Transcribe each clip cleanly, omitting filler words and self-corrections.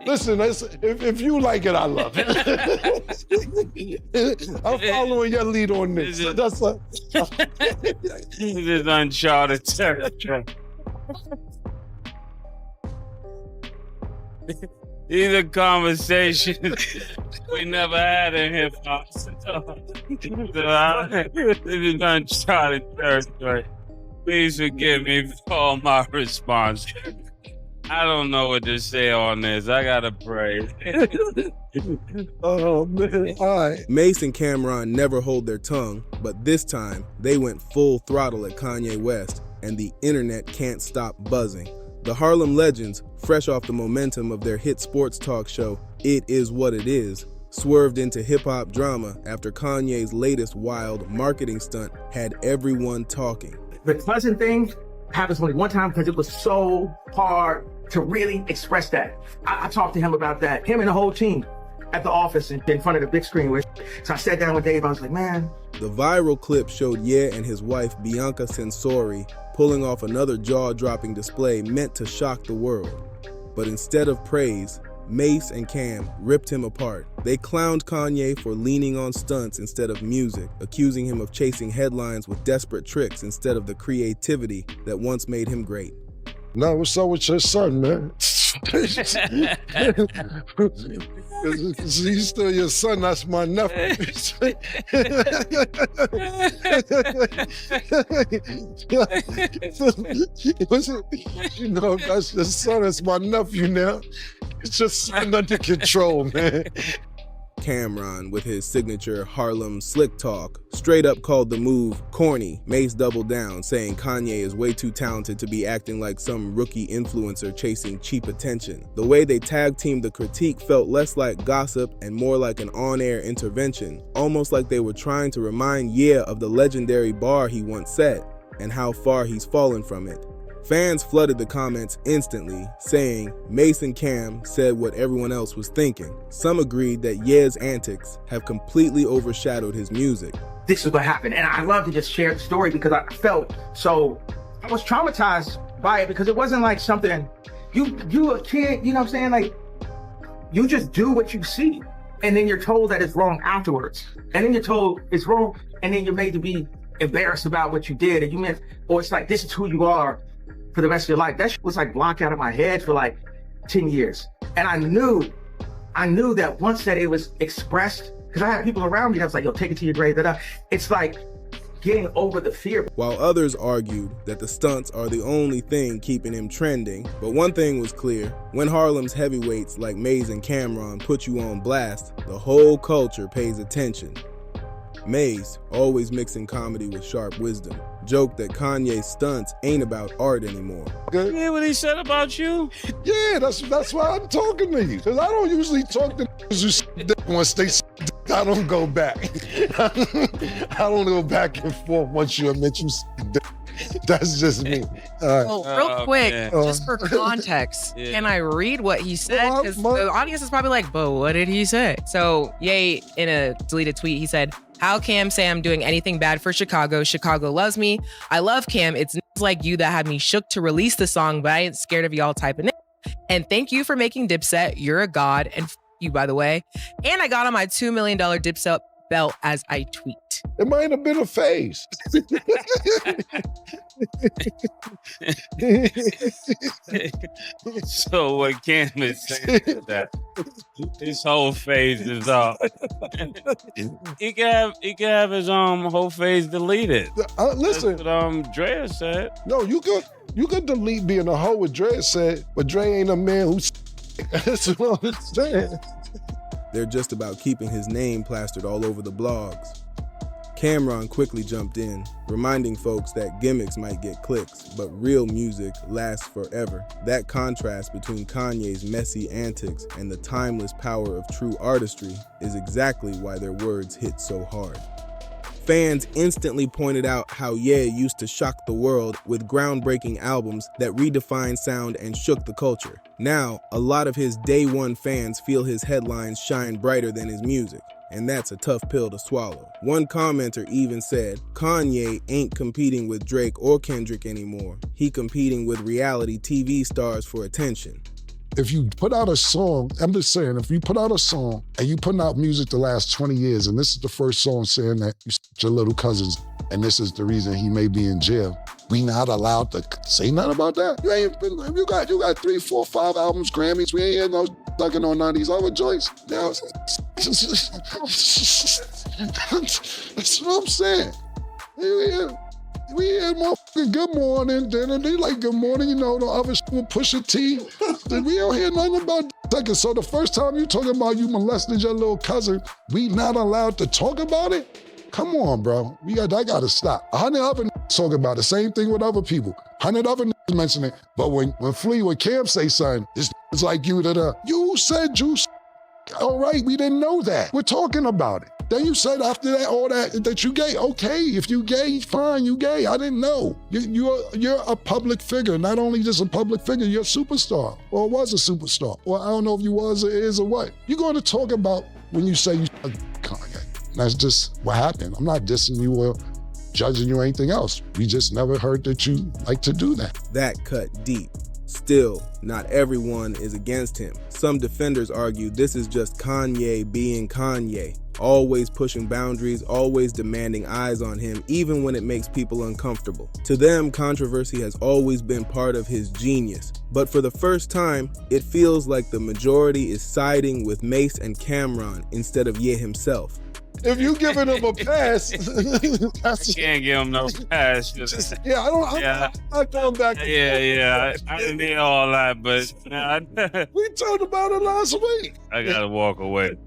Listen, if you like it, I love it. I'm following your lead on this. This is uncharted territory. These are conversations we never had in hip hop. This is uncharted territory. Please forgive me for all my response. I don't know what to say on this. I gotta pray. Oh, man. All right. Mace and Camron never hold their tongue, but this time they went full throttle at Kanye West, and the internet can't stop buzzing. The Harlem legends, fresh off the momentum of their hit sports talk show, It Is What It Is, swerved into hip-hop drama after Kanye's latest wild marketing stunt had everyone talking. The cousin thing happens only one time because it was so hard to really express that. I talked to him about that, him and the whole team at the office in front of the big screen. So I sat down with Dave, I was like, man. The viral clip showed Ye and his wife Bianca Censori pulling off another jaw-dropping display meant to shock the world. But instead of praise, Mace and Cam ripped him apart. They clowned Kanye for leaning on stunts instead of music, accusing him of chasing headlines with desperate tricks instead of the creativity that once made him great. Now, what's up with your son, man? He's still your son, that's my nephew. You know, that's your son, that's my nephew now. It's just son under control, man. Camron, with his signature Harlem slick talk, straight up called the move corny. Mace doubled down, saying Kanye is way too talented to be acting like some rookie influencer chasing cheap attention. The way they tag-teamed the critique felt less like gossip and more like an on-air intervention, almost like they were trying to remind Ye of the legendary bar he once set and how far he's fallen from it. Fans flooded the comments instantly, saying Mace and Cam said what everyone else was thinking. Some agreed that Ye's antics have completely overshadowed his music. This is what happened, and I love to just share the story because I felt so, I was traumatized by it because it wasn't like something, you a kid, you know what I'm saying? Like, you just do what you see, and then you're told that it's wrong afterwards. And then you're told it's wrong, and then you're made to be embarrassed about what you did, and you meant, or it's like, this is who you are for the rest of your life. That shit was like blocked out of my head for like 10 years. And I knew that once that it was expressed, because I had people around me that was like, yo, take it to your grave. It's like getting over the fear. While others argued that the stunts are the only thing keeping him trending, but one thing was clear: when Harlem's heavyweights like Mase and Cam'ron put you on blast, the whole culture pays attention. Mase, always mixing comedy with sharp wisdom, joked that Kanye's stunts ain't about art anymore. You hear what he said about you? Yeah, that's why I'm talking to you. Because I don't usually talk to niggas who once they I don't go back. I don't go back and forth once you admit you That's just me. Well, real quick, just for context, can I read what he said? Because the audience is probably like, but what did he say? So, Ye, in a deleted tweet, he said, "How Cam say I'm doing anything bad for Chicago? Chicago loves me. I love Cam. It's like you that had me shook to release the song, but I ain't scared of y'all typing it. And thank you for making Dipset. You're a god. And you, by the way. And I got on my $2 million Dipset belt as I tweet." It might have been a phase. So what Cam is saying is that his whole phase is off. He can have his whole phase deleted. Listen, that's what Drea said. No, you could delete being a hoe, what Dre said, but Dre ain't a man who's. That's what I'm saying. They're just about keeping his name plastered all over the blogs. Camron quickly jumped in, reminding folks that gimmicks might get clicks, but real music lasts forever. That contrast between Kanye's messy antics and the timeless power of true artistry is exactly why their words hit so hard. Fans instantly pointed out how Ye used to shock the world with groundbreaking albums that redefined sound and shook the culture. Now, a lot of his day one fans feel his headlines shine brighter than his music, and that's a tough pill to swallow. One commenter even said, Kanye ain't competing with Drake or Kendrick anymore. He competing with reality TV stars for attention. If you put out a song, I'm just saying, if you put out a song and you putting out music the last 20 years, and this is the first song saying that you your little cousins, and this is the reason he may be in jail, we not allowed to say nothing about that? You ain't been, you got 3, 4, 5 albums, Grammys. We ain't had no sucking on none of these other joints. Now, that's what I'm saying. We had motherfucking Good Morning, then they like Good Morning, you know, the other shit with Pusha T. We don't hear nothing about that. So the first time you talking about you molested your little cousin, we not allowed to talk about it? Come on, bro. I gotta stop. 100 other talk about the same thing with other people. 100 other mention it. But when Cam say something, it's like you said you all right, we didn't know that. We're talking about it. Then you said after that, all that you gay. Okay, if you gay, fine, you gay. I didn't know. You're a public figure. Not only just a public figure, you're a superstar, or was a superstar. Or I don't know if you was or is or what. You're going to talk about when you say you Kanye. That's just what happened. I'm not dissing you or judging you or anything else. We just never heard that you like to do that. That cut deep. Still, not everyone is against him. Some defenders argue this is just Kanye being Kanye, always pushing boundaries, always demanding eyes on him, even when it makes people uncomfortable. To them, controversy has always been part of his genius. But for the first time, it feels like the majority is siding with Mace and Camron instead of Ye himself. If you giving him a pass, I can't give him no pass. I'm going back. I didn't hear all that, but we talked about it last week. I gotta walk away.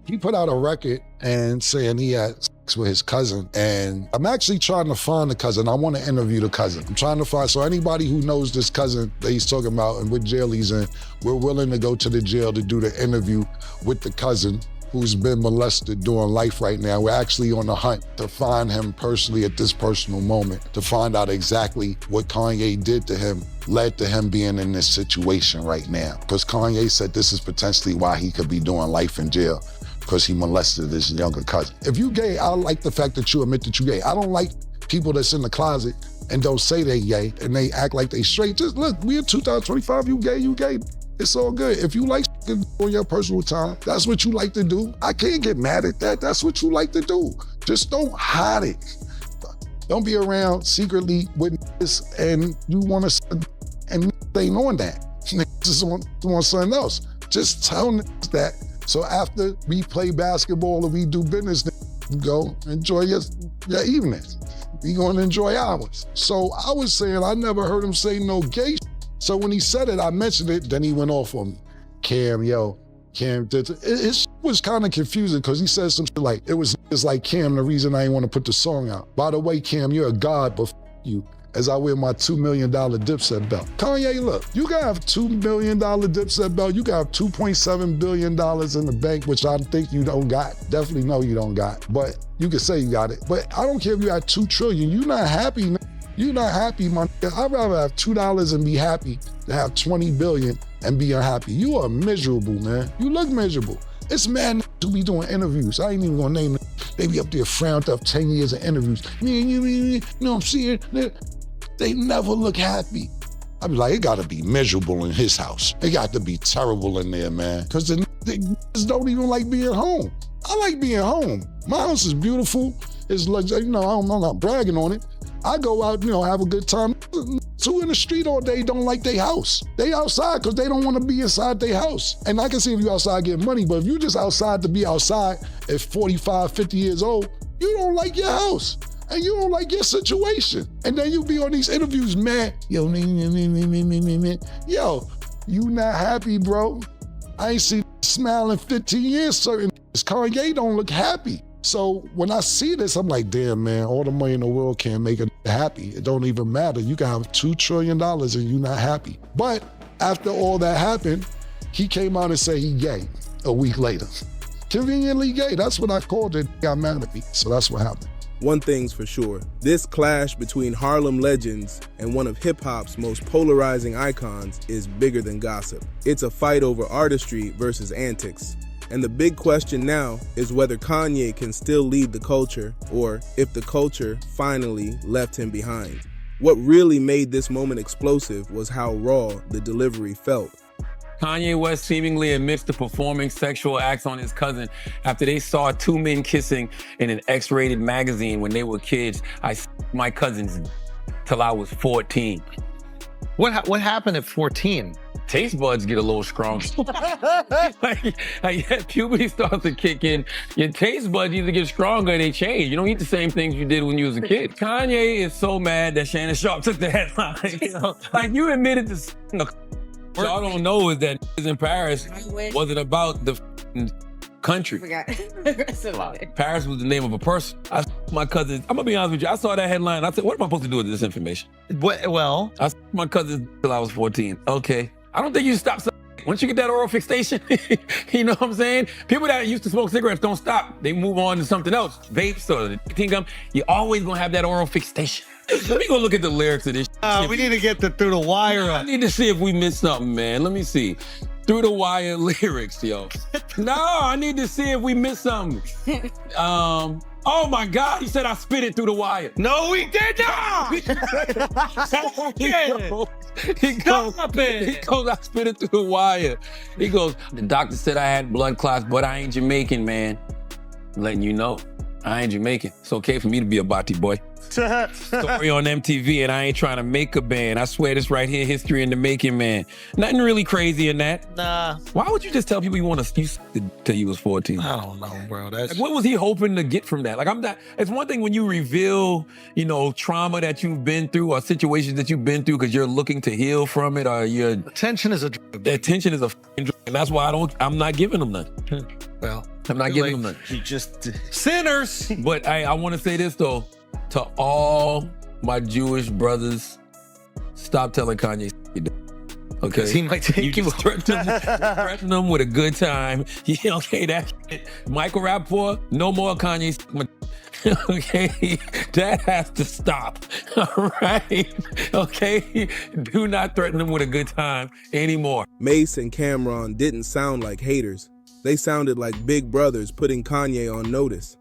He put out a record and saying he had sex with his cousin, and I'm actually trying to find the cousin. I want to interview the cousin. I'm trying to find, so anybody who knows this cousin that he's talking about and what jail he's in, we're willing to go to the jail to do the interview with the cousin who's been molested during life right now. We're actually on the hunt to find him personally at this personal moment, to find out exactly what Kanye did to him led to him being in this situation right now. Because Kanye said this is potentially why he could be doing life in jail, because he molested his younger cousin. If you gay, I like the fact that you admit that you gay. I don't like people that's in the closet and don't say they gay and they act like they straight. Just look, we in 2025, you gay, you gay. It's all good. If you like on your personal time, that's what you like to do. I can't get mad at that. That's what you like to do. Just don't hide it. Don't be around secretly with this and you want to and they ain't on that. Just want something else. Just tell that. So after we play basketball or we do business, go enjoy your evening. We gonna enjoy ours. So I was saying I never heard him say no gay. So when he said it, I mentioned it, then he went off on me. Cam, it was kind of confusing because he said something like, it was like, Cam, the reason I didn't want to put the song out. By the way, Cam, you're a god, but you, as I wear my $2 million Dipset belt. Kanye, look, you can have $2 million Dipset belt, you can have $2.7 billion in the bank, which I think you don't got. Definitely know you don't got, but you can say you got it. But I don't care if you had $2 trillion, you're not happy. You're not happy, man. I'd rather have $2 and be happy than have 20 billion and be unhappy. You are miserable, man. You look miserable. It's mad to be doing interviews. I ain't even gonna name them. They be up there frowned up 10 years of interviews. You know what I'm saying? They never look happy. I be like, it gotta be miserable in his house. It got to be terrible in there, man. Because they don't even like being home. I like being home. My house is beautiful. It's like, I'm not bragging on it. I go out, have a good time. Two in the street all day don't like their house. They outside because they don't want to be inside their house. And I can see if you outside getting money, but if you just outside to be outside at 45, 50 years old, you don't like your house. And you don't like your situation. And then you be on these interviews, man. Yo, you not happy, bro. I ain't seen smiling 15 years certain. Kanye don't look happy. So when I see this, I'm like, damn, man, all the money in the world can't make it happy. It don't even matter. You can have $2 trillion and you're not happy. But after all that happened, he came out and said he gay a week later. Conveniently gay, that's what I called it. He got mad at me, so that's what happened. One thing's for sure, this clash between Harlem legends and one of hip-hop's most polarizing icons is bigger than gossip. It's a fight over artistry versus antics. And the big question now is whether Kanye can still lead the culture or if the culture finally left him behind. What really made this moment explosive was how raw the delivery felt. Kanye West seemingly admits to performing sexual acts on his cousin after they saw two men kissing in an X-rated magazine when they were kids. I my cousins till I was 14. What happened at 14? Taste buds get a little strong. like puberty starts to kick in. Your taste buds either get stronger or they change. You don't eat the same things you did when you was a kid. Kanye is so mad that Shannon Sharp took the headline. You know? Like you admitted to y'all don't know is that in Paris wasn't about the country. Paris was the name of a person. My cousins, I'm gonna be honest with you, I saw that headline. I said, what am I supposed to do with this information? Well, I my cousins till I was 14. Okay. I don't think you stop. Once you get that oral fixation, you know what I'm saying? People that used to smoke cigarettes don't stop. They move on to something else. Vapes or nicotine gum. You're always gonna have that oral fixation. Let me go look at the lyrics of this. We need to get Through the Wire. I need to see if we missed something, man. Let me see. Through the Wire lyrics, yo. No, I need to see if we missed something. Oh my God, he said I spit it through the wire. No, we did not! He goes, I spit it through the wire. He goes, the doctor said I had blood clots, but I ain't Jamaican, man. I'm letting you know, I ain't Jamaican. It's okay for me to be a Bati boy. Story on MTV, and I ain't trying to make a band. I swear this right here, history in the making, man. Nothing really crazy in that. Nah. Why would you just tell people you want to till you was 14? I don't know, bro. That's like, what was he hoping to get from that? Like, I'm not. It's one thing when you reveal, you know, trauma that you've been through or situations that you've been through because you're looking to heal from it, or your attention is a drug. Attention is a drug, and that's why I'm not giving them none. Well, I'm not giving them none. You just sinners. But I want to say this though. To all my Jewish brothers, stop telling Kanye okay? He might take you threaten them with a good time. Yeah, okay, that shit. Michael Rappaport, no more Kanye. Okay, that has to stop. All right, okay? Do not threaten them with a good time anymore. Mace and Cam'ron didn't sound like haters. They sounded like big brothers putting Kanye on notice.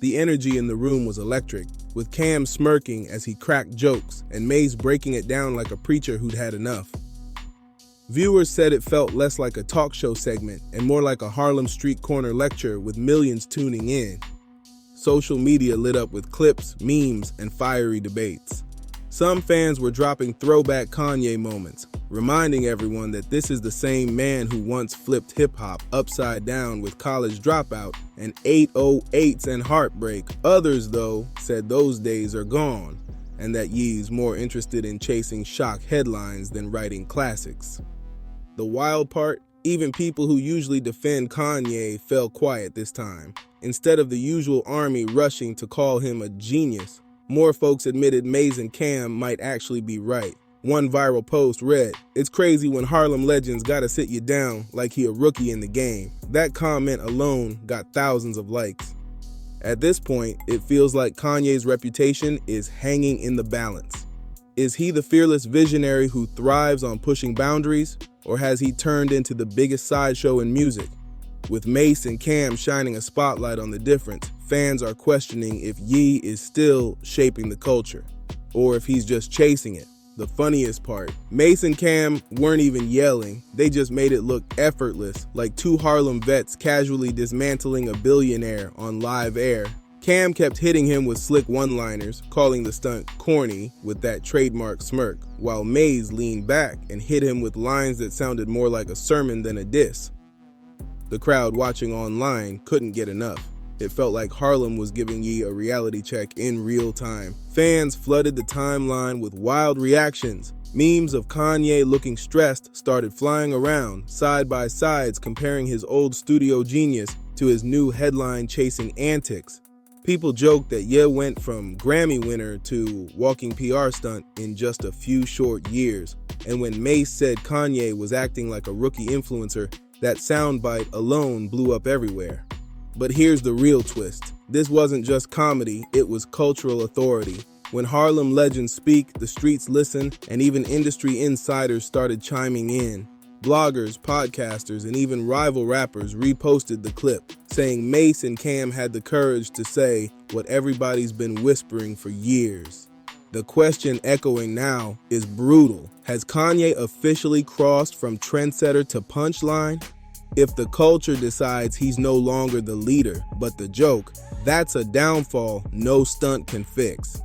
The energy in the room was electric, with Cam smirking as he cracked jokes and Mase breaking it down like a preacher who'd had enough. Viewers said it felt less like a talk show segment and more like a Harlem street corner lecture with millions tuning in. Social media lit up with clips, memes, and fiery debates. Some fans were dropping throwback Kanye moments, reminding everyone that this is the same man who once flipped hip-hop upside down with College Dropout and 808s and Heartbreak. Others, though, said those days are gone, and that Ye's more interested in chasing shock headlines than writing classics. The wild part, even people who usually defend Kanye fell quiet this time. Instead of the usual army rushing to call him a genius, more folks admitted Mace and Cam might actually be right. One viral post read, "It's crazy when Harlem legends gotta sit you down like he a rookie in the game." That comment alone got thousands of likes. At this point, it feels like Kanye's reputation is hanging in the balance. Is he the fearless visionary who thrives on pushing boundaries, or has he turned into the biggest sideshow in music? With Mace and Cam shining a spotlight on the difference, fans are questioning if Ye is still shaping the culture, or if he's just chasing it. The funniest part, Mace and Cam weren't even yelling, they just made it look effortless, like two Harlem vets casually dismantling a billionaire on live air. Cam kept hitting him with slick one-liners, calling the stunt corny with that trademark smirk, while Maze leaned back and hit him with lines that sounded more like a sermon than a diss. The crowd watching online couldn't get enough. It felt like Harlem was giving Ye a reality check in real time. Fans flooded the timeline with wild reactions. Memes of Kanye looking stressed started flying around, side by sides comparing his old studio genius to his new headline-chasing antics. People joked that Ye went from Grammy winner to walking PR stunt in just a few short years. And when Mace said Kanye was acting like a rookie influencer, that soundbite alone blew up everywhere. But here's the real twist. This wasn't just comedy, it was cultural authority. When Harlem legends speak, the streets listen, and even industry insiders started chiming in. Bloggers, podcasters, and even rival rappers reposted the clip, saying Mace and Cam had the courage to say what everybody's been whispering for years. The question echoing now is brutal. Has Kanye officially crossed from trendsetter to punchline? If the culture decides he's no longer the leader, but the joke, that's a downfall no stunt can fix.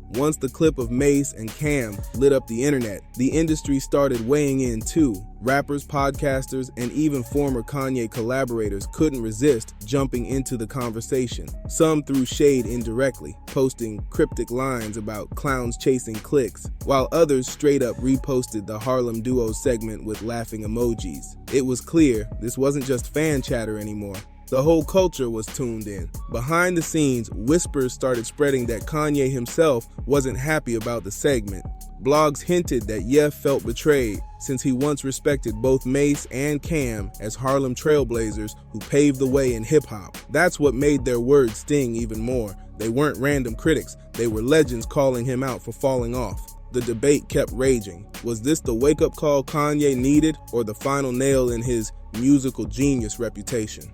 Once the clip of Mace and Cam lit up the internet, the industry started weighing in too. Rappers, podcasters, and even former Kanye collaborators couldn't resist jumping into the conversation. Some threw shade indirectly, posting cryptic lines about clowns chasing clicks, while others straight up reposted the Harlem duo segment with laughing emojis. It was clear this wasn't just fan chatter anymore. The whole culture was tuned in. Behind the scenes, whispers started spreading that Kanye himself wasn't happy about the segment. Blogs hinted that Ye felt betrayed since he once respected both Mace and Cam as Harlem trailblazers who paved the way in hip-hop. That's what made their words sting even more. They weren't random critics, they were legends calling him out for falling off. The debate kept raging. Was this the wake-up call Kanye needed or the final nail in his musical genius reputation?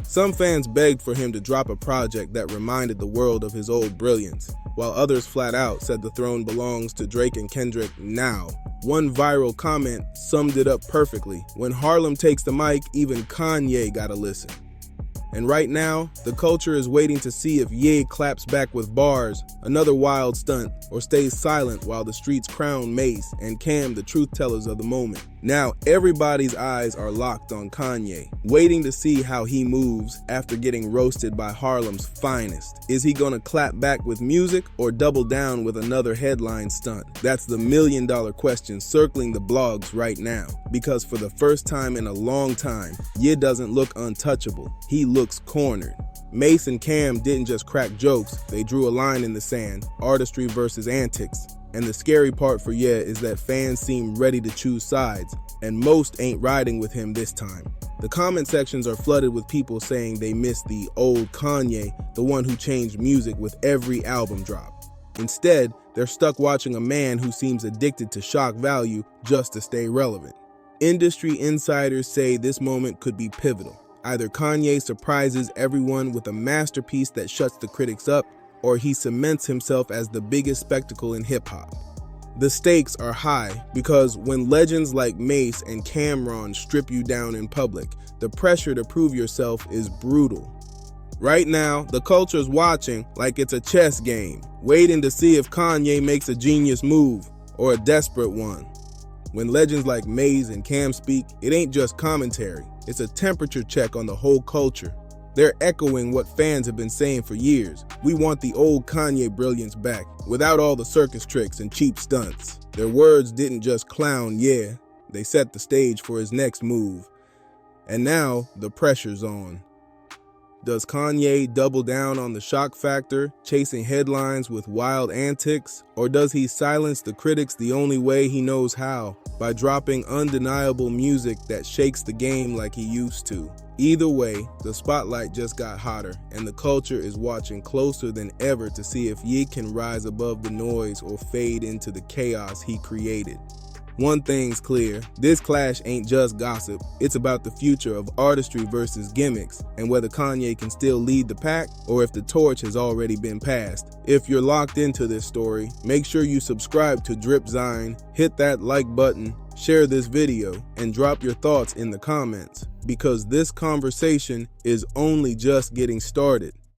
Some fans begged for him to drop a project that reminded the world of his old brilliance, while others flat out said the throne belongs to Drake and Kendrick now. One viral comment summed it up perfectly. When Harlem takes the mic, even Kanye gotta listen. And right now, the culture is waiting to see if Ye claps back with bars, another wild stunt, or stays silent while the streets crown Mace and Cam the truth tellers of the moment. Now everybody's eyes are locked on Kanye, waiting to see how he moves after getting roasted by Harlem's finest. Is he gonna clap back with music or double down with another headline stunt? That's the million-dollar question circling the blogs right now. Because for the first time in a long time, Ye doesn't look untouchable. He looks cornered. Mace and Cam didn't just crack jokes, they drew a line in the sand, artistry versus antics. And the scary part for Ye is that fans seem ready to choose sides, and most ain't riding with him this time. The comment sections are flooded with people saying they miss the old Kanye, the one who changed music with every album drop. Instead, they're stuck watching a man who seems addicted to shock value just to stay relevant. Industry insiders say this moment could be pivotal. Either Kanye surprises everyone with a masterpiece that shuts the critics up, or he cements himself as the biggest spectacle in hip-hop. The stakes are high because when legends like Mase and Cam'ron strip you down in public, the pressure to prove yourself is brutal. Right now, the culture's watching like it's a chess game, waiting to see if Kanye makes a genius move or a desperate one. When legends like Mase and Cam speak, it ain't just commentary, it's a temperature check on the whole culture. They're echoing what fans have been saying for years. We want the old Kanye brilliance back, without all the circus tricks and cheap stunts. Their words didn't just clown Ye, they set the stage for his next move. And now, the pressure's on. Does Kanye double down on the shock factor, chasing headlines with wild antics? Or does he silence the critics the only way he knows how, by dropping undeniable music that shakes the game like he used to? Either way, the spotlight just got hotter, and the culture is watching closer than ever to see if Ye can rise above the noise or fade into the chaos he created. One thing's clear, this clash ain't just gossip, it's about the future of artistry versus gimmicks, and whether Kanye can still lead the pack, or if the torch has already been passed. If you're locked into this story, make sure you subscribe to Dripzine, hit that like button, share this video, and drop your thoughts in the comments, because this conversation is only just getting started.